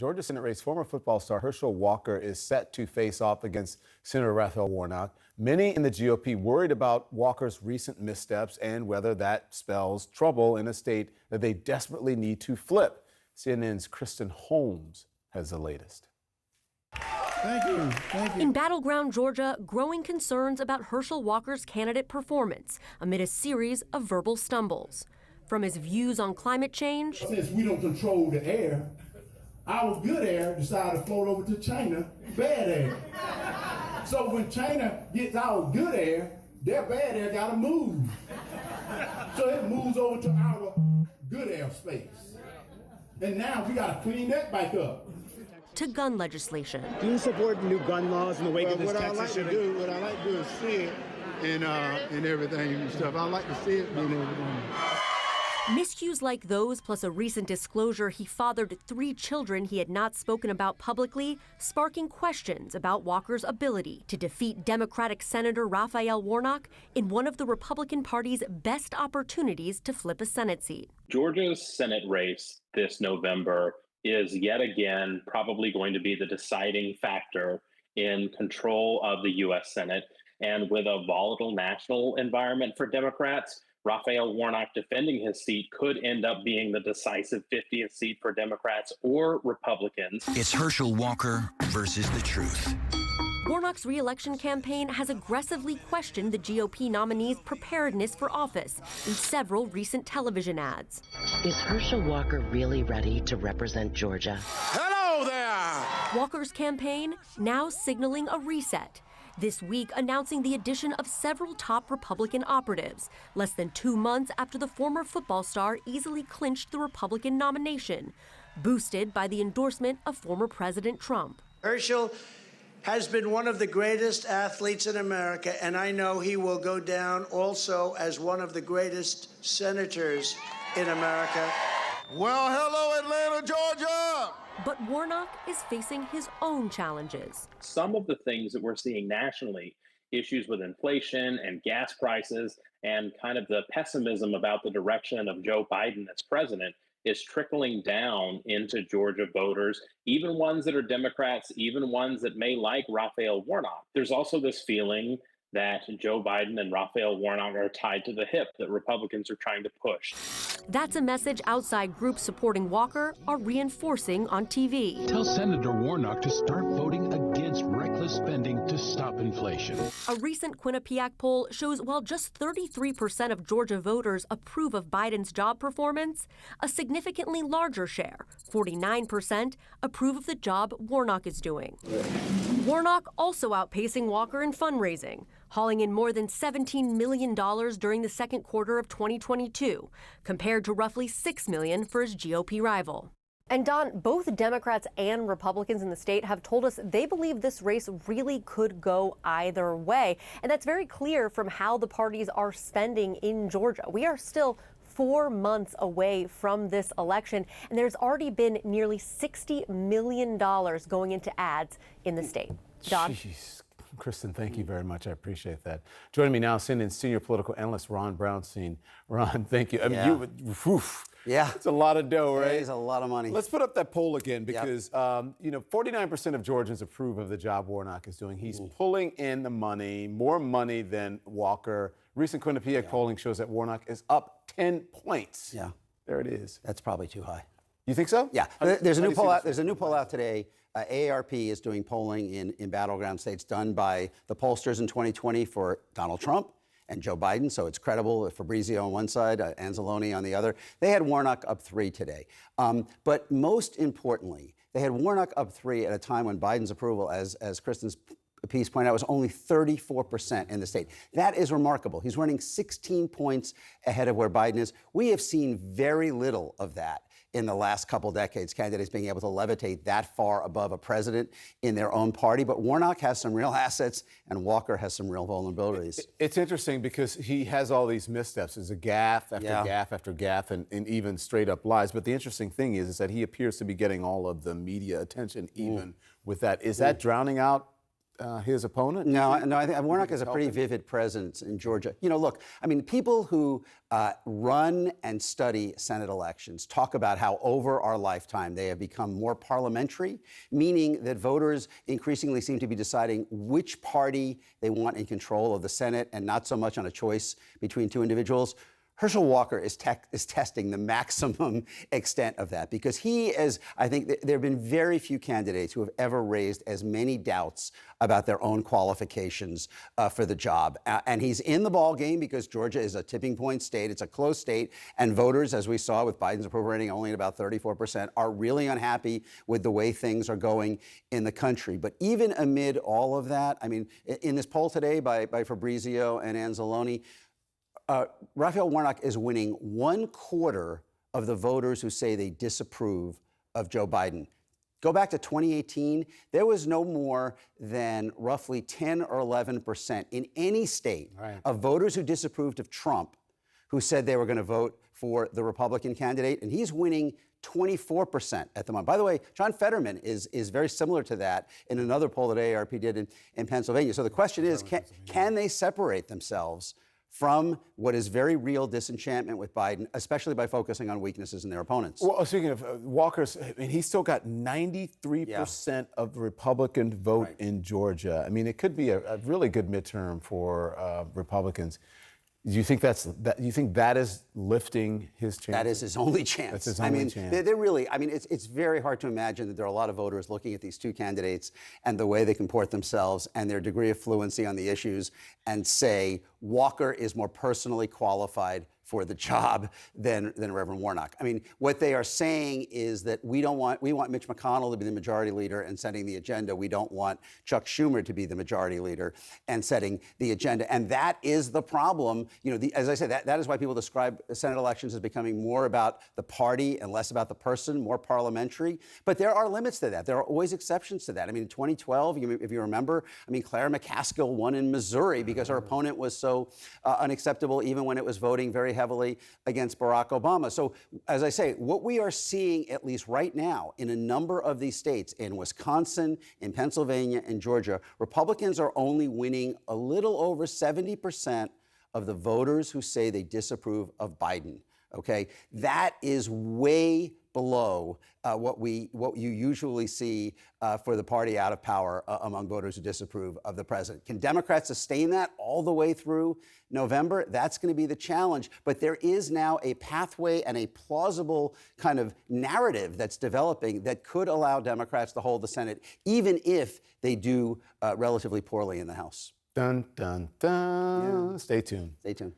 Georgia Senate race, former football star Herschel Walker is set to face off against Senator Raphael Warnock. Many in the GOP worried about Walker's recent missteps and whether that spells trouble in a state that they desperately need to flip. CNN's Kristen Holmes has the latest. Thank you. Thank you. In battleground Georgia, growing concerns about Herschel Walker's candidate performance amid a series of verbal stumbles. From his views on climate change. Since we don't control the air, our good air decided to float over to China, bad air. So when China gets our good air, their bad air gotta move. So it moves over to our good air space. And now we gotta clean that back up. To gun legislation. Do you support new gun laws in the wake of this What I Texas like to do, what I like to do is see it and everything and stuff. I like to see it being able to do. Miscues like those, plus a recent disclosure he fathered 3 children he had not spoken about publicly, sparking questions about Walker's ability to defeat Democratic Senator Raphael Warnock in one of the Republican Party's best opportunities to flip a Senate seat. Georgia's Senate race this November is yet again probably going to be the deciding factor in control of the U.S. Senate. And with a volatile national environment for Democrats, Raphael Warnock defending his seat could end up being the decisive 50th seat for Democrats or Republicans. It's Herschel Walker versus the truth. Warnock's re-election campaign has aggressively questioned the GOP nominee's preparedness for office in several recent television ads. Is Herschel Walker really ready to represent Georgia? Hello there! Walker's campaign now signaling a reset. This week announcing the addition of several top Republican operatives, less than 2 months after the former football star easily clinched the Republican nomination, boosted by the endorsement of former President Trump. Herschel has been one of the greatest athletes in America, and I know he will go down also as one of the greatest senators in America. Well, hello, Atlanta, Georgia! But Warnock is facing his own challenges. Some of the things that we're seeing nationally, issues with inflation and gas prices, and kind of the pessimism about the direction of Joe Biden as president, is trickling down into Georgia voters, even ones that are Democrats, even ones that may like Raphael Warnock. There's also this feeling that Joe Biden and Raphael Warnock are tied to the hip that Republicans are trying to push. That's a message outside groups supporting Walker are reinforcing on TV. Tell Senator Warnock to start voting against reckless spending to stop inflation. A recent Quinnipiac poll shows while just 33% of Georgia voters approve of Biden's job performance, a significantly larger share, 49%, approve of the job Warnock is doing. Warnock also outpacing Walker in fundraising, hauling in more than $17 million during the second quarter of 2022, compared to roughly $6 million for his GOP rival. And Don, both Democrats and Republicans in the state have told us they believe this race really could go either way. And that's very clear from how the parties are spending in Georgia. We are still 4 months away from this election, and there's already been nearly $60 million going into ads in the state. Don? Jeez. Kristen, thank you very much. I appreciate that. Joining me now, CNN senior political analyst Ron Brownstein. Ron, thank you. I mean, it's a lot of dough, right? It is a lot of money. Let's put up that poll again because, 49% of Georgians approve of the job Warnock is doing. He's pulling in the money, more money than Walker. Recent Quinnipiac polling shows that Warnock is up 10 points. Yeah. There it is. That's probably too high. You think so? Yeah. There's a new poll out. There's a new poll out today. AARP is doing polling in battleground states done by the pollsters in 2020 for Donald Trump and Joe Biden. So it's credible. Fabrizio on one side, Anzalone on the other. They had Warnock up 3 today. But most importantly, they had Warnock up 3 at a time when Biden's approval, as Kristen's piece pointed out, was only 34% in the state. That is remarkable. He's running 16 points ahead of where Biden is. We have seen very little of that in the last couple decades, candidates being able to levitate that far above a president in their own party. But Warnock has some real assets, and Walker has some real vulnerabilities. It's interesting because he has all these missteps. There's a gaffe after gaffe after gaffe and even straight up lies. But the interesting thing is that he appears to be getting all of the media attention even with that. Is that drowning out his opponent? No, I think Warnock has a pretty vivid presence in Georgia. You know, look, I mean, people who run and study Senate elections talk about how over our lifetime they have become more parliamentary, meaning that voters increasingly seem to be deciding which party they want in control of the Senate and not so much on a choice between two individuals. Herschel Walker is testing the maximum extent of that because I think there have been very few candidates who have ever raised as many doubts about their own qualifications for the job. And he's in the ball game because Georgia is a tipping point state. It's a close state. And voters, as we saw with Biden's approval rating only at about 34%, are really unhappy with the way things are going in the country. But even amid all of that, I mean, in this poll today by Fabrizio and Anzalone, Raphael Warnock is winning 1/4 of the voters who say they disapprove of Joe Biden. Go back to 2018, there was no more than roughly 10 or 11% in any state of voters who disapproved of Trump who said they were going to vote for the Republican candidate, and he's winning 24% at the moment. By the way, John Fetterman is very similar to that in another poll that AARP did in Pennsylvania. So the question is, can they separate themselves from what is very real disenchantment with Biden, especially by focusing on weaknesses in their opponents? Well, speaking of Walker's, I mean, he's still got 93% of the Republican vote in Georgia. I mean, it could be a really good midterm for Republicans. Do you think you think that is lifting his chance? That is his only chance. That's his only chance. They're really, I mean, it's very hard to imagine that there are a lot of voters looking at these two candidates and the way they comport themselves and their degree of fluency on the issues and say Walker is more personally qualified for the job than Reverend Warnock. I mean, what they are saying is that we want Mitch McConnell to be the majority leader and setting the agenda. We don't want Chuck Schumer to be the majority leader and setting the agenda. And that is the problem. You know, as I said, that is why people describe Senate elections as becoming more about the party and less about the person, more parliamentary. But there are limits to that. There are always exceptions to that. I mean, in 2012, if you remember, I mean, Claire McCaskill won in Missouri because her opponent was so unacceptable, even when it was voting very heavily against Barack Obama. So, as I say, what we are seeing, at least right now, in a number of these states, in Wisconsin, in Pennsylvania, and Georgia, Republicans are only winning a little over 70% of the voters who say they disapprove of Biden. Okay, that is way below what you usually see for the party out of power among voters who disapprove of the president. Can Democrats sustain that all the way through November? That's going to be the challenge. But there is now a pathway and a plausible kind of narrative that's developing that could allow Democrats to hold the Senate, even if they do relatively poorly in the House. Dun, dun, dun. Yeah. Stay tuned. Stay tuned.